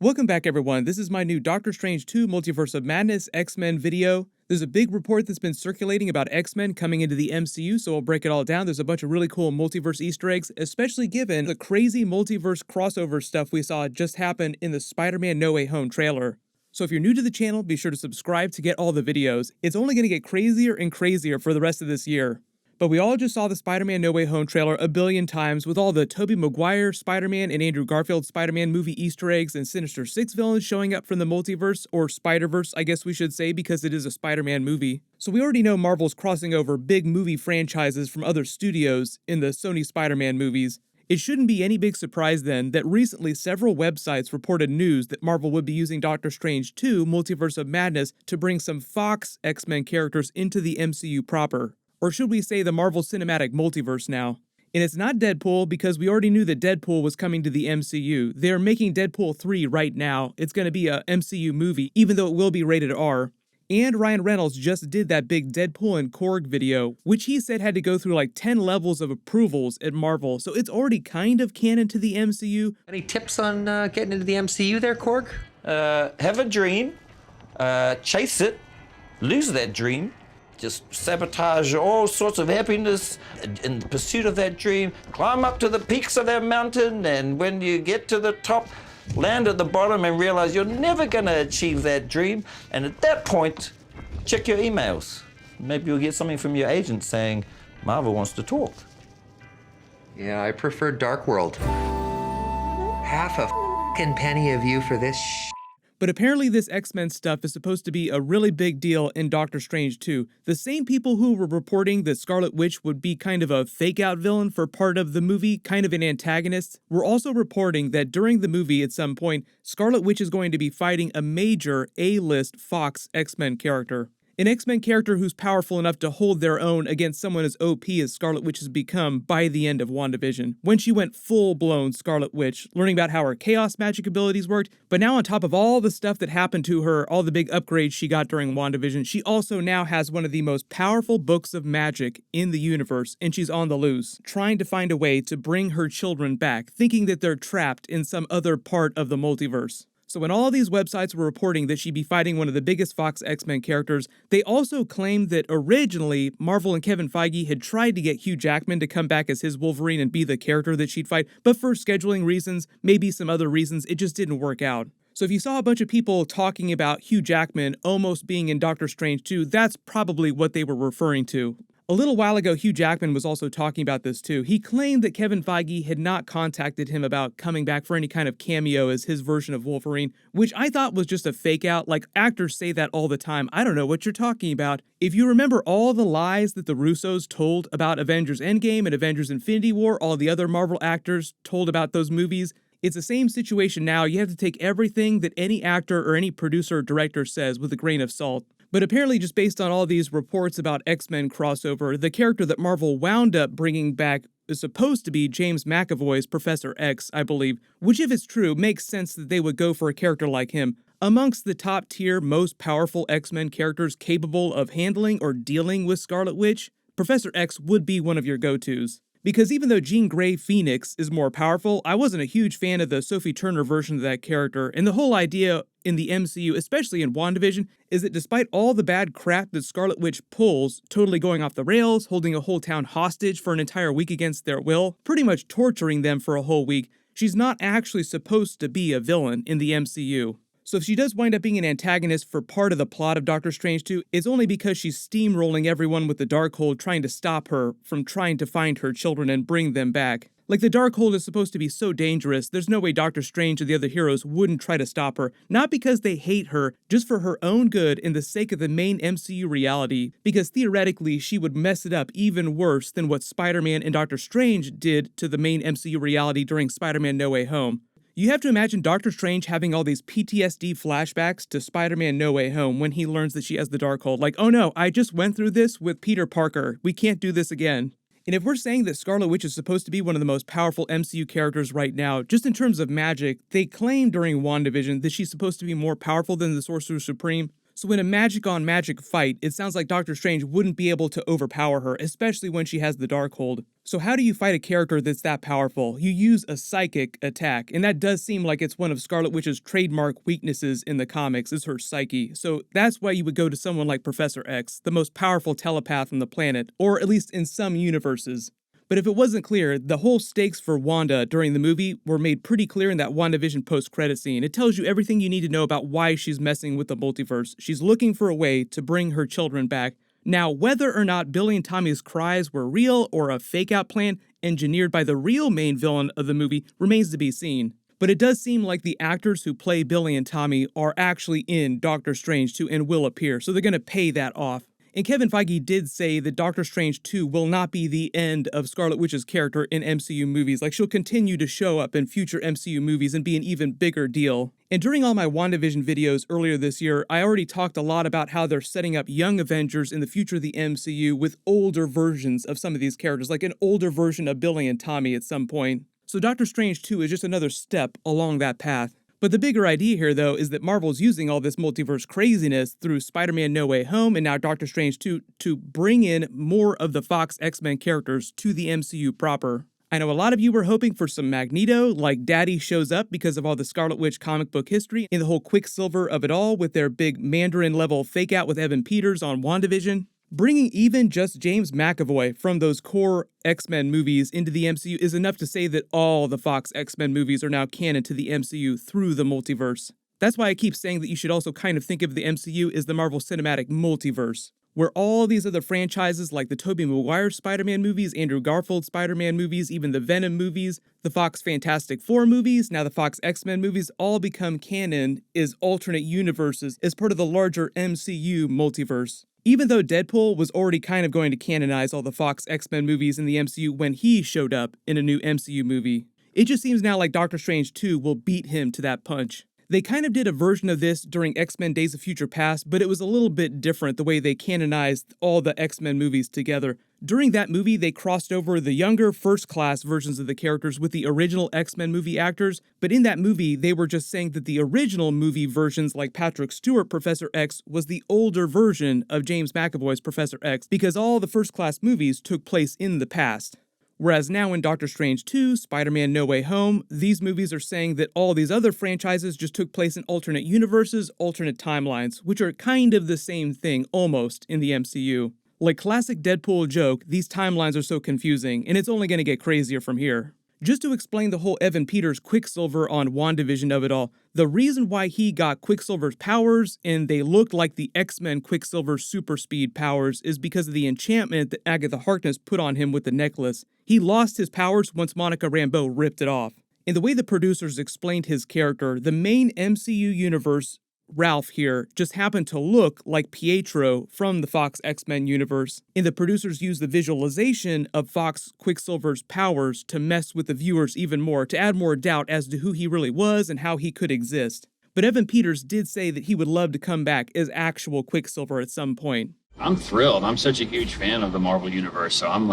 Welcome back everyone, this is my new Doctor Strange 2 Multiverse of Madness X-Men video. There's a big report that's been circulating about X-Men coming into the MCU, so I'll break it all down. There's a bunch of really cool multiverse Easter eggs, especially given the crazy multiverse crossover stuff we saw just happen in the Spider-Man No Way Home trailer. So if you're new to the channel, be sure to subscribe to get all the videos. It's only going to get crazier and crazier for the rest of this year. But we all just saw the Spider-Man No Way Home trailer a billion times with all the Tobey Maguire Spider-Man and Andrew Garfield Spider-Man movie Easter eggs and Sinister Six villains showing up from the multiverse, or Spider-Verse I guess we should say, because it is a Spider-Man movie. So we already know Marvel's crossing over big movie franchises from other studios in the Sony Spider-Man movies. It shouldn't be any big surprise then that recently several websites reported news that Marvel would be using Doctor Strange 2 Multiverse of Madness to bring some Fox X-Men characters into the MCU proper. Or should we say the Marvel Cinematic Multiverse now. And it's not Deadpool because we already knew that Deadpool was coming to the MCU. They're making Deadpool 3 right now. It's going to be a MCU movie, even though it will be rated R. And Ryan Reynolds just did that big Deadpool and Korg video, which he said had to go through like 10 levels of approvals at Marvel. So it's already kind of canon to the MCU. Any tips on getting into the MCU there, Korg? Have a dream, chase it, lose that dream, just sabotage all sorts of happiness in the pursuit of that dream, climb up to the peaks of that mountain, and when you get to the top, land at the bottom and realize you're never gonna achieve that dream. And at that point, check your emails. Maybe you'll get something from your agent saying, Marvel wants to talk. Yeah, I prefer Dark World. Half a f***ing penny of you for this But apparently this X-Men stuff is supposed to be a really big deal in Doctor Strange 2. The same people who were reporting that Scarlet Witch would be kind of a fake-out villain for part of the movie, kind of an antagonist, were also reporting that during the movie at some point, Scarlet Witch is going to be fighting a major A-list Fox X-Men character. An X-Men character who's powerful enough to hold their own against someone as OP as Scarlet Witch has become by the end of Wandavision, when she went full-blown Scarlet Witch, learning about how her chaos magic abilities worked. But now on top of all the stuff that happened to her, all the big upgrades she got during Wandavision, she also now has one of the most powerful books of magic in the universe, and she's on the loose, trying to find a way to bring her children back, thinking that they're trapped in some other part of the multiverse. So when all these websites were reporting that she'd be fighting one of the biggest Fox X-Men characters, they also claimed that originally Marvel and Kevin Feige had tried to get Hugh Jackman to come back as his Wolverine and be the character that she'd fight, but for scheduling reasons, maybe some other reasons, it just didn't work out. So if you saw a bunch of people talking about Hugh Jackman almost being in Doctor Strange 2, that's probably what they were referring to. A little while ago, Hugh Jackman was also talking about this too. He claimed that Kevin Feige had not contacted him about coming back for any kind of cameo as his version of Wolverine, which I thought was just a fake out. Like, actors say that all the time. I don't know what you're talking about. If you remember all the lies that the Russos told about Avengers Endgame and Avengers Infinity War, all the other Marvel actors told about those movies, it's the same situation now. You have to take everything that any actor or any producer or director says with a grain of salt. But apparently, just based on all these reports about X-Men crossover, the character that Marvel wound up bringing back is supposed to be James McAvoy's Professor X, I believe, which if it's true, makes sense that they would go for a character like him. Amongst the top-tier, most powerful X-Men characters capable of handling or dealing with Scarlet Witch, Professor X would be one of your go-tos. Because even though Jean Grey Phoenix is more powerful, I wasn't a huge fan of the Sophie Turner version of that character, and the whole idea in the MCU, especially in WandaVision, is that despite all the bad crap that Scarlet Witch pulls, totally going off the rails, holding a whole town hostage for an entire week against their will, pretty much torturing them for a whole week, she's not actually supposed to be a villain in the MCU. So if she does wind up being an antagonist for part of the plot of Doctor Strange 2, it's only because she's steamrolling everyone with the Darkhold trying to stop her from trying to find her children and bring them back. Like, the Darkhold is supposed to be so dangerous, there's no way Doctor Strange or the other heroes wouldn't try to stop her, not because they hate her, just for her own good and the sake of the main MCU reality, because theoretically she would mess it up even worse than what Spider-Man and Doctor Strange did to the main MCU reality during Spider-Man No Way Home. You have to imagine Doctor Strange having all these PTSD flashbacks to Spider-Man No Way Home when he learns that she has the Darkhold. Like, oh no, I just went through this with Peter Parker. We can't do this again. And if we're saying that Scarlet Witch is supposed to be one of the most powerful MCU characters right now, just in terms of magic, they claim during WandaVision that she's supposed to be more powerful than the Sorcerer Supreme. So in a magic-on-magic fight, it sounds like Doctor Strange wouldn't be able to overpower her, especially when she has the Darkhold. So how do you fight a character that's that powerful? You use a psychic attack, and that does seem like it's one of Scarlet Witch's trademark weaknesses in the comics, is her psyche. So that's why you would go to someone like Professor X, the most powerful telepath on the planet, or at least in some universes. But if it wasn't clear, the whole stakes for Wanda during the movie were made pretty clear in that WandaVision post-credit scene. It tells you everything you need to know about why she's messing with the multiverse. She's looking for a way to bring her children back. Now, whether or not Billy and Tommy's cries were real or a fake-out plan engineered by the real main villain of the movie remains to be seen. But it does seem like the actors who play Billy and Tommy are actually in Doctor Strange 2 and will appear, so they're going to pay that off. And Kevin Feige did say that Doctor Strange 2 will not be the end of Scarlet Witch's character in MCU movies. Like, she'll continue to show up in future MCU movies and be an even bigger deal. And during all my WandaVision videos earlier this year, I already talked a lot about how they're setting up young Avengers in the future of the MCU with older versions of some of these characters, like an older version of Billy and Tommy at some point. So Doctor Strange 2 is just another step along that path. But the bigger idea here, though, is that Marvel's using all this multiverse craziness through Spider-Man No Way Home and now Doctor Strange 2 to bring in more of the Fox X-Men characters to the MCU proper. I know a lot of you were hoping for some Magneto, like Daddy shows up because of all the Scarlet Witch comic book history and the whole Quicksilver of it all with their big Mandarin-level fake-out with Evan Peters on WandaVision. Bringing even just James McAvoy from those core X-Men movies into the MCU is enough to say that all the Fox X-Men movies are now canon to the MCU through the multiverse. That's why I keep saying that you should also kind of think of the MCU as the Marvel Cinematic Multiverse, where all these other franchises like the Tobey Maguire Spider-Man movies, Andrew Garfield Spider-Man movies, even the Venom movies, the Fox Fantastic Four movies, now the Fox X-Men movies all become canon as alternate universes as part of the larger MCU multiverse. Even though Deadpool was already kind of going to canonize all the Fox X-Men movies in the MCU when he showed up in a new MCU movie, it just seems now like Doctor Strange 2 will beat him to that punch. They kind of did a version of this during X-Men Days of Future Past, but it was a little bit different the way they canonized all the X-Men movies together. During that movie, they crossed over the younger first-class versions of the characters with the original X-Men movie actors, but in that movie, they were just saying that the original movie versions like Patrick Stewart Professor X was the older version of James McAvoy's Professor X, because all the first-class movies took place in the past. Whereas now in Doctor Strange 2, Spider-Man No Way Home, these movies are saying that all these other franchises just took place in alternate universes, alternate timelines, which are kind of the same thing, almost, in the MCU. Like classic Deadpool joke, these timelines are so confusing, and it's only going to get crazier from here. Just to explain the whole Evan Peters Quicksilver on WandaVision of it all, the reason why he got Quicksilver's powers and they looked like the X-Men Quicksilver super speed powers is because of the enchantment that Agatha Harkness put on him with the necklace. He lost his powers once Monica Rambeau ripped it off. In the way the producers explained his character, the main MCU universe, Ralph here, just happened to look like Pietro from the Fox X-Men universe, and the producers used the visualization of Fox Quicksilver's powers to mess with the viewers even more, to add more doubt as to who he really was and how he could exist. But Evan Peters did say that he would love to come back as actual Quicksilver at some point. I'm thrilled. I'm such a huge fan of the Marvel Universe, so I'm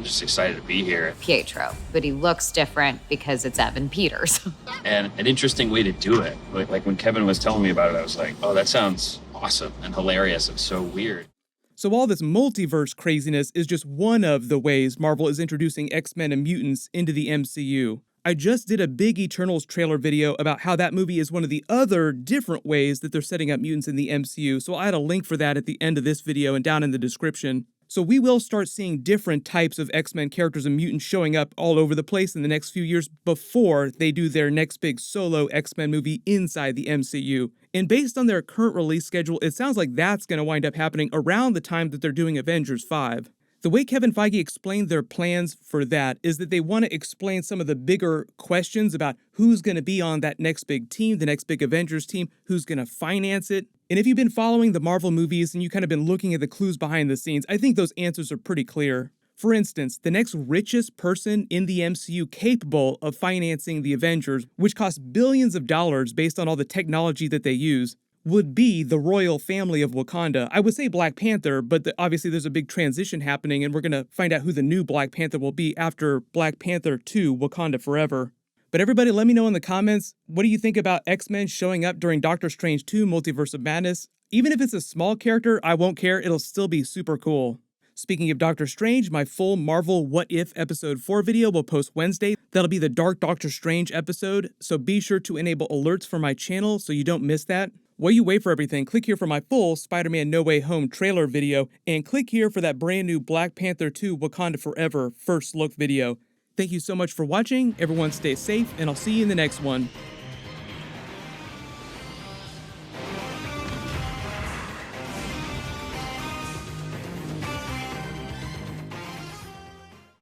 just excited to be here. Pietro, but he looks different because it's Evan Peters. And an interesting way to do it. Like when Kevin was telling me about it, I was like, oh, that sounds awesome and hilarious and so weird. So all this multiverse craziness is just one of the ways Marvel is introducing X-Men and mutants into the MCU. I just did a big Eternals trailer video about how that movie is one of the other different ways that they're setting up mutants in the MCU, so I'll add a link for that at the end of this video and down in the description. So we will start seeing different types of X-Men characters and mutants showing up all over the place in the next few years before they do their next big solo X-Men movie inside the MCU. And based on their current release schedule, it sounds like that's going to wind up happening around the time that they're doing Avengers 5. The way Kevin Feige explained their plans for that is that they want to explain some of the bigger questions about who's going to be on that next big team, the next big Avengers team, who's going to finance it. And if you've been following the Marvel movies and you kind of been looking at the clues behind the scenes, I think those answers are pretty clear. For instance, the next richest person in the MCU capable of financing the Avengers, which costs billions of dollars based on all the technology that they use, would be the royal family of Wakanda. I would say Black Panther, but obviously there's a big transition happening and we're going to find out who the new Black Panther will be after Black Panther 2, Wakanda Forever. But everybody, let me know in the comments, what do you think about X-Men showing up during Doctor Strange 2 Multiverse of Madness? Even if it's a small character, I won't care, it'll still be super cool. Speaking of Doctor Strange, my full Marvel What If Episode 4 video will post Wednesday. That'll be the Dark Doctor Strange episode, so be sure to enable alerts for my channel so you don't miss that. While you wait for everything, click here for my full Spider-Man No Way Home trailer video, and click here for that brand new Black Panther 2 Wakanda Forever first look video. Thank you so much for watching, everyone stay safe, and I'll see you in the next one.